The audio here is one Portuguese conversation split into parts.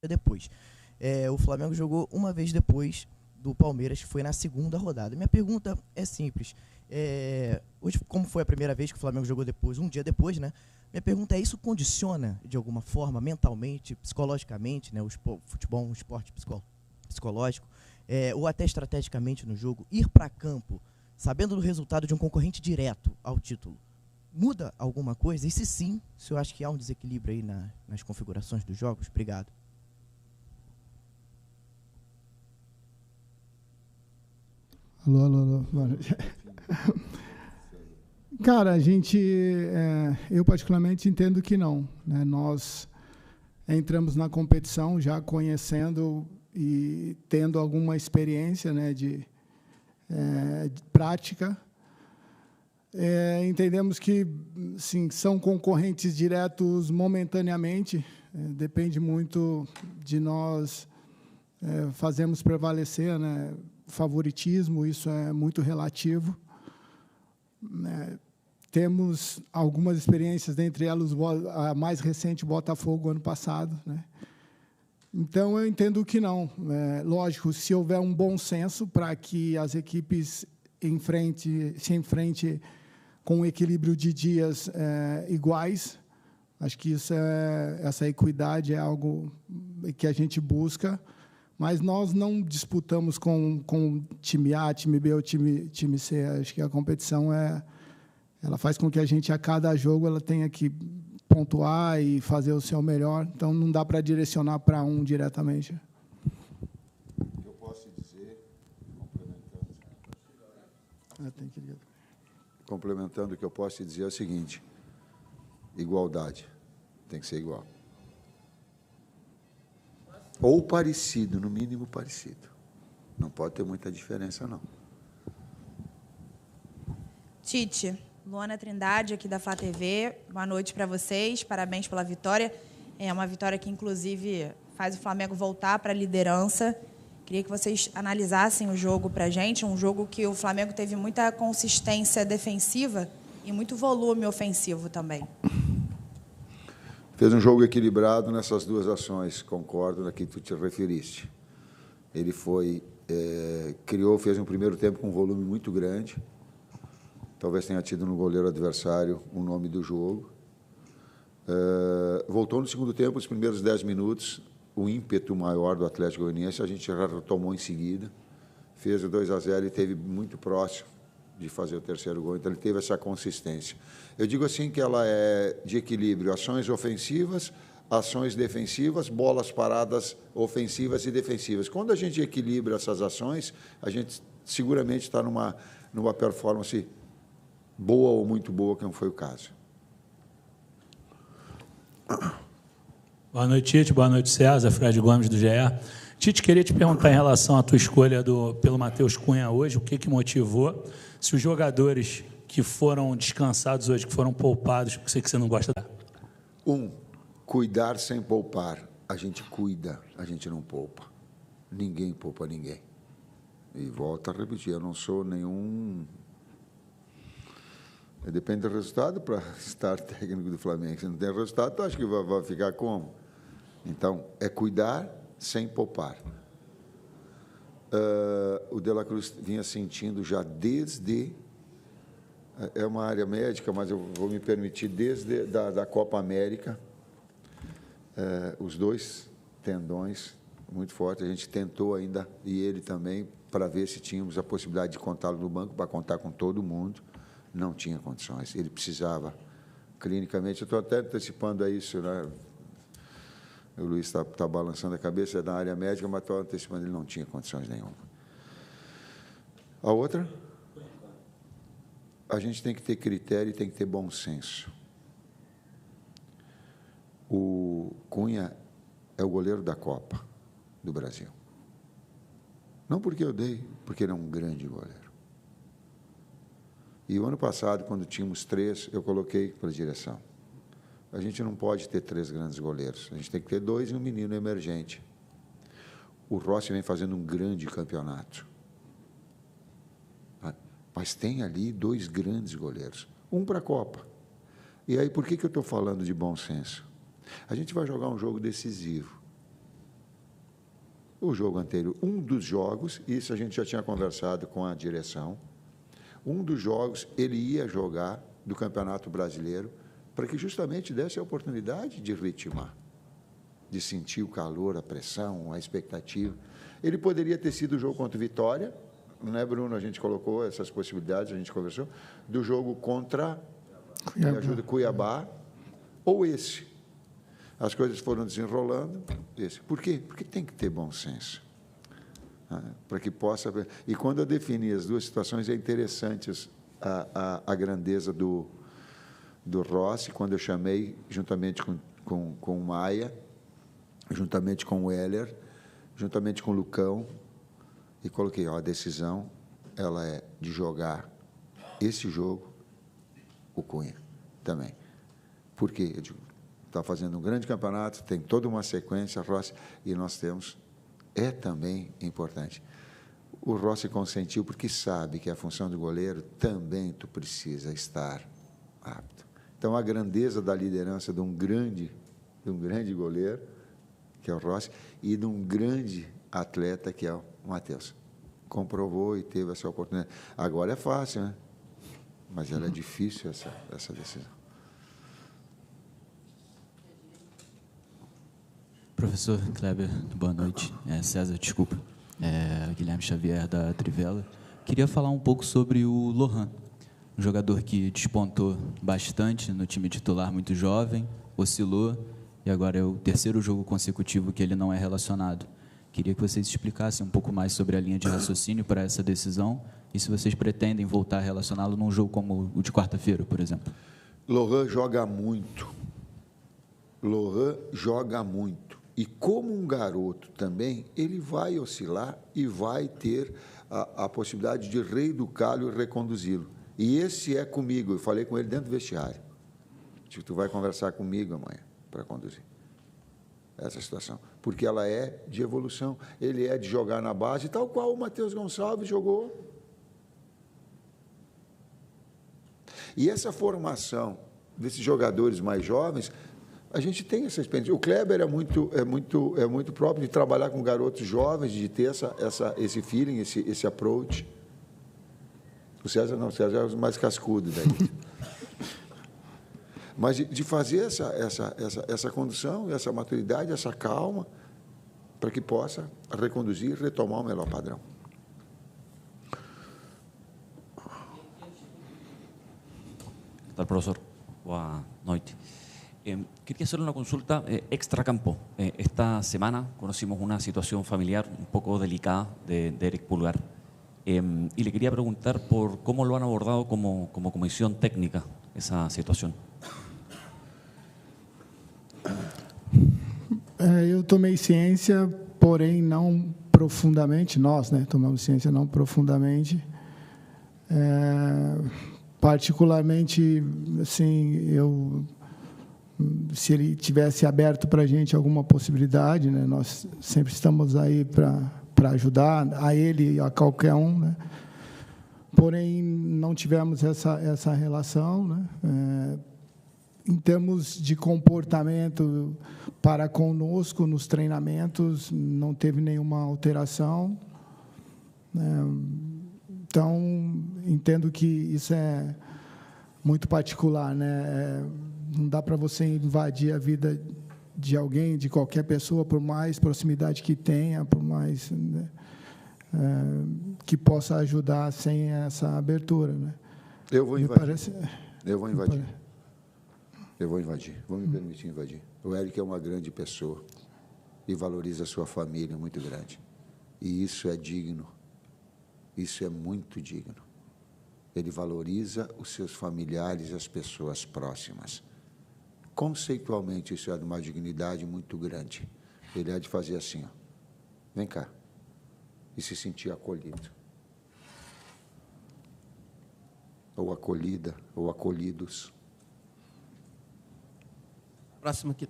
depois. O Flamengo jogou uma vez depois do Palmeiras, que foi na segunda rodada. Minha pergunta é simples. Hoje, como foi a primeira vez que o Flamengo jogou depois, um dia depois, né? Minha pergunta é, isso condiciona, de alguma forma, mentalmente, psicologicamente, né? O futebol é um esporte psicológico, ou até estrategicamente no jogo, ir para campo, sabendo do resultado de um concorrente direto ao título, muda alguma coisa? E se sim, se eu acho que há um desequilíbrio aí nas configurações dos jogos? Obrigado. Alô. Cara, eu particularmente entendo que não, né? Nós entramos na competição já conhecendo e tendo alguma experiência, né, de prática. Entendemos que, sim, são concorrentes diretos momentaneamente, depende muito de nós fazermos prevalecer, né, o favoritismo, isso é muito relativo. Temos algumas experiências, dentre elas a mais recente, Botafogo, ano passado, né? Então, eu entendo que não. Lógico, se houver um bom senso para que as equipes se enfrentem com um equilíbrio de dias iguais, acho que essa equidade é algo que a gente busca, mas nós não disputamos com time A, time B ou time C. Acho que a competição ela faz com que a gente, a cada jogo, ela tenha que pontuar e fazer o seu melhor. Então, não dá para direcionar para um diretamente. Eu posso dizer, complementando o que eu posso te dizer é o seguinte: igualdade, tem que ser igual. Ou parecido, no mínimo parecido. Não pode ter muita diferença, não. Tite, Luana Trindade, aqui da Flá TV. Boa noite para vocês, parabéns pela vitória. É uma vitória que, inclusive, faz o Flamengo voltar para a liderança. Queria que vocês analisassem o jogo para a gente, um jogo que o Flamengo teve muita consistência defensiva e muito volume ofensivo também. Fez um jogo equilibrado nessas duas ações, concordo na que tu te referiste. Ele fez um primeiro tempo com um volume muito grande, talvez tenha tido no goleiro adversário o nome do jogo. Voltou no segundo tempo, os primeiros 10 minutos, o ímpeto maior do Atlético Goianiense, a gente já retomou em seguida, fez o 2-0 e esteve muito próximo de fazer o terceiro gol, então ele teve essa consistência. Eu digo assim que ela é de equilíbrio, ações ofensivas, ações defensivas, bolas paradas ofensivas e defensivas. Quando a gente equilibra essas ações, a gente seguramente está numa performance boa ou muito boa, que não foi o caso. Boa noite, Tite. Boa noite, César. Fred Gomes, do GE. Tite, queria te perguntar em relação à tua escolha pelo Matheus Cunha hoje, o que motivou, se os jogadores que foram descansados hoje, que foram poupados, eu sei que você não gosta da... Cuidar sem poupar. A gente cuida, a gente não poupa. Ninguém poupa ninguém. E volto a repetir, eu não sou nenhum... Depende do resultado para estar técnico do Flamengo. Se não tem resultado, tu acha que vai ficar como? Então, é cuidar sem poupar. O De La Cruz vinha sentindo já desde... É uma área médica, mas eu vou me permitir, desde da Copa América, os dois tendões muito fortes. A gente tentou ainda, e ele também, para ver se tínhamos a possibilidade de contá-lo no banco, para contar com todo mundo. Não tinha condições. Ele precisava, clinicamente, eu estou até antecipando a isso, né? O Luiz está balançando a cabeça, é da área médica, mas estou antecipando, ele não tinha condições nenhuma. A outra, a gente tem que ter critério e tem que ter bom senso. O Cunha é o goleiro da Copa do Brasil. Não porque eu dei, porque ele é um grande goleiro. E o ano passado, quando tínhamos 3, eu coloquei para a direção. A gente não pode ter 3 grandes goleiros. A gente tem que ter 2 e um menino emergente. O Rossi vem fazendo um grande campeonato. Mas tem ali 2 grandes goleiros. Um para a Copa. E aí, por que eu estou falando de bom senso? A gente vai jogar um jogo decisivo. o jogo anterior, um dos jogos, isso a gente já tinha conversado com a direção, um dos jogos ele ia jogar do Campeonato Brasileiro para que justamente desse a oportunidade de ritmar, de sentir o calor, a pressão, a expectativa. Ele poderia ter sido o jogo contra o Vitória, né, Bruno? A gente colocou essas possibilidades, a gente conversou, do jogo contra Cuiabá, ou esse. As coisas foram desenrolando. Esse. Por quê? Porque tem que ter bom senso. Para que possa... E quando eu defini as duas situações, é interessante a grandeza do Rossi, quando eu chamei, juntamente com o Maia, juntamente com o Heller, juntamente com o Lucão, e coloquei, a decisão, ela é de jogar esse jogo, o Cunha também. Por quê? Eu digo, está fazendo um grande campeonato, tem toda uma sequência, Rossi, e nós temos, é também importante. O Rossi consentiu porque sabe que a função do goleiro também tu precisa estar apto. Então, a grandeza da liderança de um grande goleiro, que é o Rossi, e de um grande atleta, que é o Matheus. Comprovou e teve essa oportunidade. Agora é fácil, né? Mas ela é difícil, essa decisão. Professor Kleber, boa noite. César, desculpa. Guilherme Xavier, da Trivela. Queria falar um pouco sobre o Lohan, um jogador que despontou bastante no time titular, muito jovem, oscilou, e agora é o terceiro jogo consecutivo que ele não é relacionado. Queria que vocês explicassem um pouco mais sobre a linha de raciocínio para essa decisão e se vocês pretendem voltar a relacioná-lo num jogo como o de quarta-feira, por exemplo. Lohan joga muito. Lohan joga muito. E como um garoto também, ele vai oscilar e vai ter a possibilidade de reeducá-lo e reconduzi-lo. E esse é comigo. Eu falei com ele dentro do vestiário. Tipo, tu vai conversar comigo amanhã para conduzir essa situação. Porque ela é de evolução. Ele é de jogar na base, tal qual o Matheus Gonçalves jogou. E essa formação desses jogadores mais jovens, a gente tem essa experiência. O Kleber é muito próprio de trabalhar com garotos jovens, de ter esse feeling, esse approach. O César não, o César é o mais cascudo daí. Mas de fazer essa condução, essa maturidade, essa calma, para que possa reconduzir e retomar o melhor padrão. ¿Qué tal, profesor? Boa noite. Quería hacer una consulta extracampo. Esta semana conocimos una situación familiar un poco delicada de Eric Pulgar y le quería preguntar por cómo lo han abordado como comisión técnica esa situación. Eu tomei ciência, porém não profundamente, nós, né, tomamos ciência não profundamente. Particularmente, assim, se ele tivesse aberto para a gente alguma possibilidade, né, nós sempre estamos aí para ajudar a ele e a qualquer um, né? Porém, não tivemos essa relação, né? Em termos de comportamento para conosco nos treinamentos, não teve nenhuma alteração. Então, entendo que isso é muito particular, né? Não dá para você invadir a vida de alguém, de qualquer pessoa, por mais proximidade que tenha, por mais, né, que possa ajudar sem essa abertura, né? Eu vou invadir. Eu vou invadir. Eu vou invadir. Vou me permitir invadir. O Eric é uma grande pessoa e valoriza a sua família muito grande. E isso é digno. Isso é muito digno. Ele valoriza os seus familiares e as pessoas próximas. Conceitualmente, isso é de uma dignidade muito grande. Ele é de fazer assim, ó, vem cá, e se sentir acolhido. Ou acolhida, ou acolhidos. Próximo aqui.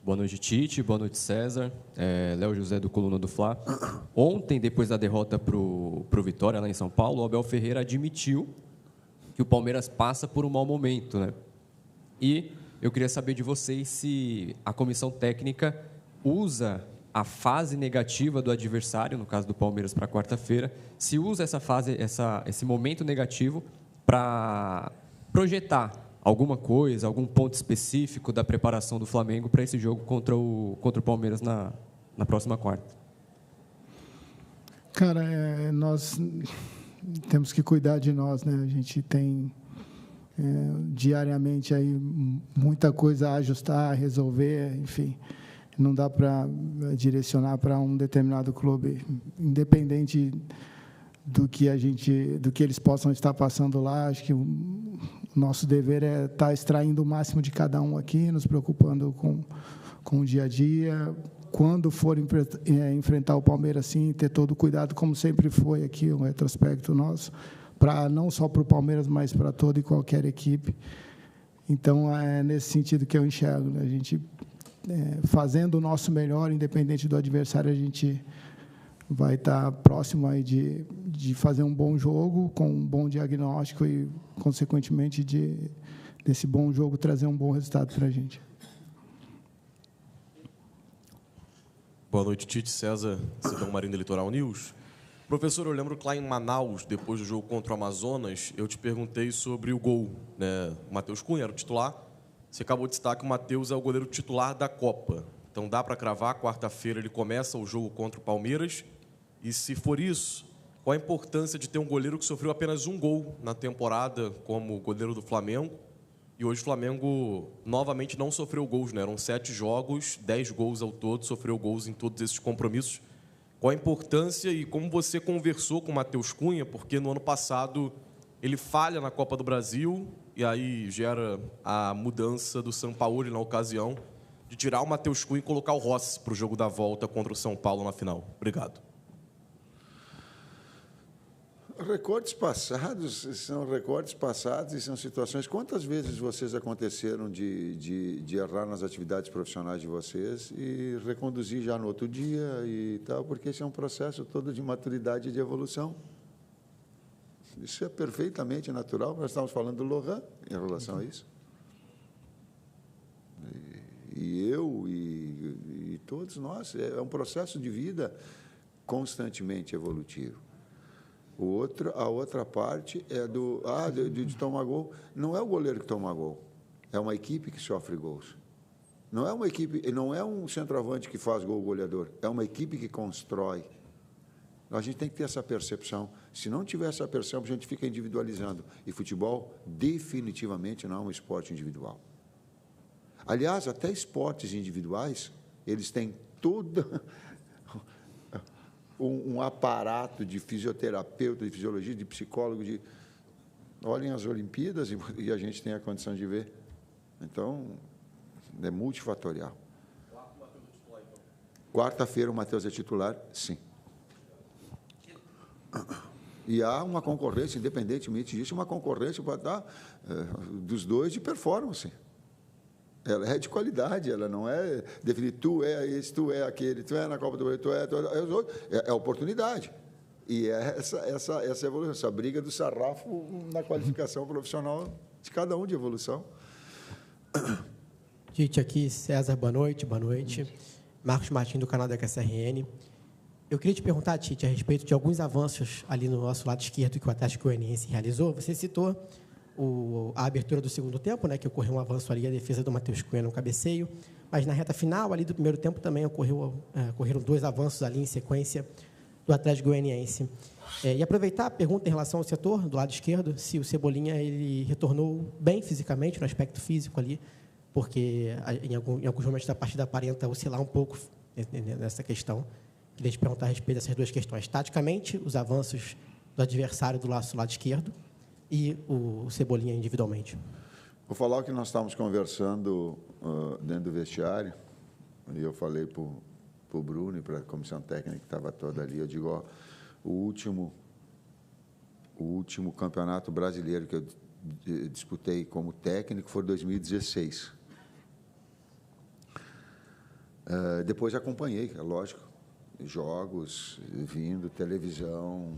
Boa noite, Tite. Boa noite, César. Léo José, do Coluna do Fla. Ontem, depois da derrota para o Vitória, lá em São Paulo, o Abel Ferreira admitiu que o Palmeiras passa por um mau momento, né? E eu queria saber de vocês se a comissão técnica usa a fase negativa do adversário, no caso do Palmeiras, para quarta-feira, se usa essa fase, esse momento negativo para projetar alguma coisa, algum ponto específico da preparação do Flamengo para esse jogo contra o Palmeiras na próxima quarta? Cara, nós temos que cuidar de nós, né? A gente tem diariamente aí muita coisa a ajustar, a resolver, enfim. Não dá para direcionar para um determinado clube, independente do que eles possam estar passando lá. Acho que o nosso dever é estar extraindo o máximo de cada um aqui, nos preocupando com o dia a dia. Quando for enfrentar o Palmeiras, sim, ter todo o cuidado, como sempre foi aqui, um retrospecto nosso, para não só para o Palmeiras, mas para toda e qualquer equipe. Então, é nesse sentido que eu enxergo, né? A gente fazendo o nosso melhor, independente do adversário, a gente vai estar próximo aí de fazer um bom jogo, com um bom diagnóstico e, consequentemente, desse bom jogo trazer um bom resultado para a gente. Boa noite, Tite. César, Cidão Marina Litoral News. Professor, eu lembro que lá em Manaus, depois do jogo contra o Amazonas, eu te perguntei sobre o gol, né? O Matheus Cunha era o titular. Você acabou de destacar que o Matheus é o goleiro titular da Copa. Então, dá para cravar, quarta-feira ele começa o jogo contra o Palmeiras. E, se for isso, qual a importância de ter um goleiro que sofreu apenas um gol na temporada como goleiro do Flamengo? E hoje o Flamengo novamente não sofreu gols, né? Eram 7 jogos, 10 gols ao todo, sofreu gols em todos esses compromissos. Qual a importância e como você conversou com o Matheus Cunha? Porque no ano passado ele falha na Copa do Brasil e aí gera a mudança do Sampaoli na ocasião de tirar o Matheus Cunha e colocar o Rossi para o jogo da volta contra o São Paulo na final. Obrigado. Recordes passados e são situações. Quantas vezes vocês aconteceram de errar nas atividades profissionais de vocês e reconduzir já no outro dia e tal, porque esse é um processo todo de maturidade e de evolução. Isso é perfeitamente natural. Nós estamos falando do Lohan em relação a isso. E todos nós. É um processo de vida constantemente evolutivo. A outra parte é de tomar gol. Não é o goleiro que toma gol, é uma equipe que sofre gols. Não é uma equipe, não é um centroavante que faz gol goleador, é uma equipe que constrói. A gente tem que ter essa percepção. Se não tiver essa percepção, a gente fica individualizando. E futebol definitivamente não é um esporte individual. Aliás, até esportes individuais, eles têm toda um aparato de fisioterapeuta, de fisiologia, de psicólogo, olhem as Olimpíadas e a gente tem a condição de ver. Então, é multifatorial. Quarta-feira o Matheus é titular, sim. E há uma concorrência, independentemente disso, uma concorrência para dar dos dois de performance. Ela é de qualidade, ela não é definir tu é esse, tu é aquele, tu é na Copa do Brasil, tu é os outros. É oportunidade. E é essa evolução, essa briga do sarrafo na qualificação profissional de cada um de evolução. Tite, aqui, César, boa noite. Marcos Martins, do canal da QSRN. Eu queria te perguntar, Tite, a respeito de alguns avanços ali no nosso lado esquerdo que o Atlético Goianiense realizou. Você citou a abertura do segundo tempo, né, que ocorreu um avanço ali, a defesa do Matheus Cunha no cabeceio, mas na reta final ali do primeiro tempo também ocorreram 2 avanços ali em sequência do Atlético Goianiense. E aproveitar a pergunta em relação ao setor do lado esquerdo, se o Cebolinha ele retornou bem fisicamente, no aspecto físico ali, porque em alguns momentos da partida aparenta oscilar um pouco nessa questão. Queria te perguntar a respeito dessas 2 questões. Taticamente, os avanços do adversário do nosso lado esquerdo, e o Cebolinha individualmente. Vou falar o que nós estávamos conversando dentro do vestiário, e eu falei para o Bruno e para a comissão técnica que estava toda ali, eu digo, o último campeonato brasileiro que eu disputei como técnico foi 2016. Depois acompanhei, é lógico, jogos, vindo, televisão,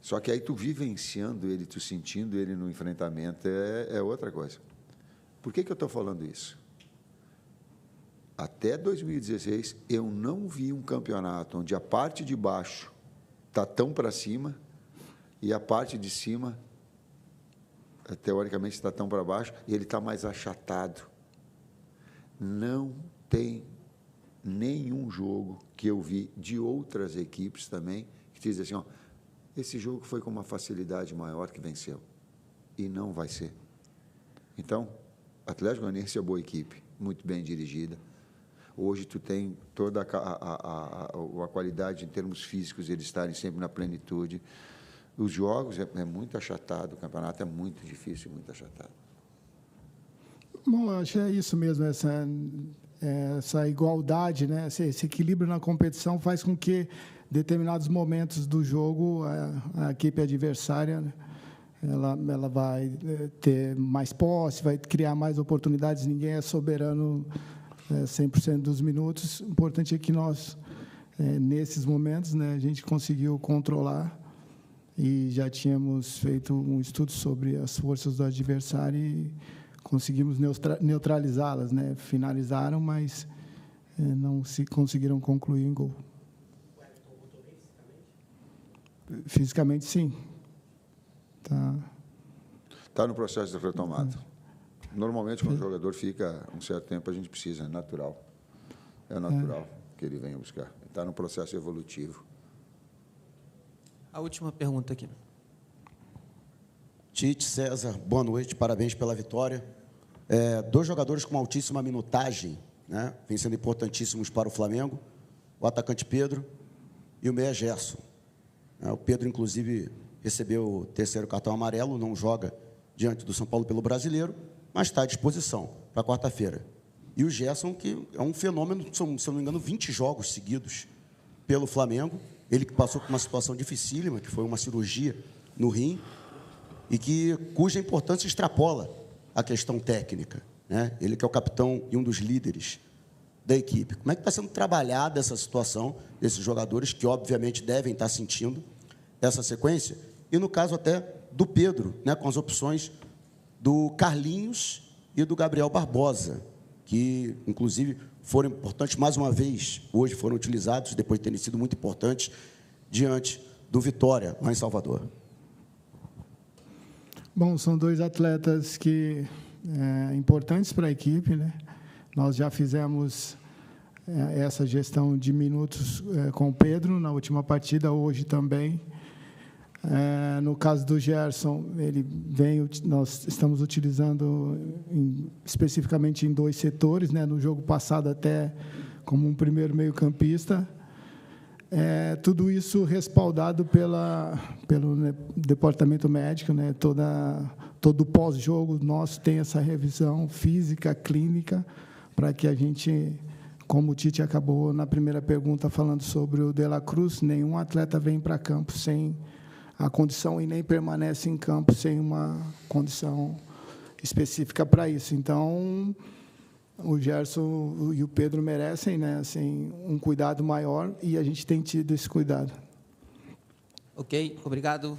só que aí tu vivenciando ele, tu sentindo ele no enfrentamento é outra coisa. Por que eu estou falando isso? até 2016, eu não vi um campeonato onde a parte de baixo está tão para cima e a parte de cima, teoricamente, está tão para baixo e ele está mais achatado. Não tem nenhum jogo que eu vi de outras equipes também que dizem assim, ó, esse jogo foi com uma facilidade maior que venceu. E não vai ser. Então, Atlético Goianiense é boa equipe, muito bem dirigida. Hoje tu tem toda a qualidade em termos físicos, eles estarem sempre na plenitude. Os jogos é muito achatado, o campeonato é muito difícil, muito achatado. Bom, acho que é isso mesmo, essa igualdade, né? Esse equilíbrio na competição faz com que determinados momentos do jogo a equipe adversária, né, ela vai ter mais posse, vai criar mais oportunidades, ninguém é soberano 100% dos minutos. O importante é que nós, nesses momentos, né, a gente conseguiu controlar e já tínhamos feito um estudo sobre as forças do adversário e conseguimos neutralizá-las, né? Finalizaram, mas não se conseguiram concluir em gol. O Everton voltou bem fisicamente? Fisicamente, sim. Está no processo de retomada. Normalmente, quando o jogador fica um certo tempo, a gente precisa, é natural. É natural que ele venha buscar. Está no processo evolutivo. A última pergunta aqui. Tite, César, boa noite, parabéns pela vitória. Dois jogadores com altíssima minutagem, né, vêm sendo importantíssimos para o Flamengo, o atacante Pedro e o meia Gerson. O Pedro, inclusive, recebeu o terceiro cartão amarelo, não joga diante do São Paulo pelo Brasileiro, mas está à disposição para quarta-feira. E o Gerson, que é um fenômeno, se eu não me engano, 20 jogos seguidos pelo Flamengo, ele que passou por uma situação dificílima, que foi uma cirurgia no rim, e cuja importância extrapola a questão técnica, né? Ele que é o capitão e um dos líderes da equipe. Como é que está sendo trabalhada essa situação desses jogadores que, obviamente, devem estar sentindo essa sequência? E, no caso até do Pedro, né, com as opções do Carlinhos e do Gabriel Barbosa, que, inclusive, foram importantes mais uma vez, hoje foram utilizados, depois de terem sido muito importantes, diante do Vitória, lá em Salvador. Bom, são dois atletas que importantes para a equipe, né? Nós já fizemos essa gestão de minutos com o Pedro na última partida, hoje também. No caso do Gerson, nós estamos utilizando especificamente em dois setores, né? No jogo passado até como um primeiro meio-campista. Tudo isso respaldado pelo departamento médico, né? Todo pós-jogo nosso tem essa revisão física, clínica, para que a gente, como o Tite acabou na primeira pergunta falando sobre o De La Cruz, nenhum atleta vem para campo sem a condição e nem permanece em campo sem uma condição específica para isso. Então, o Gerson e o Pedro merecem, né, assim, um cuidado maior e a gente tem tido esse cuidado. Ok, obrigado.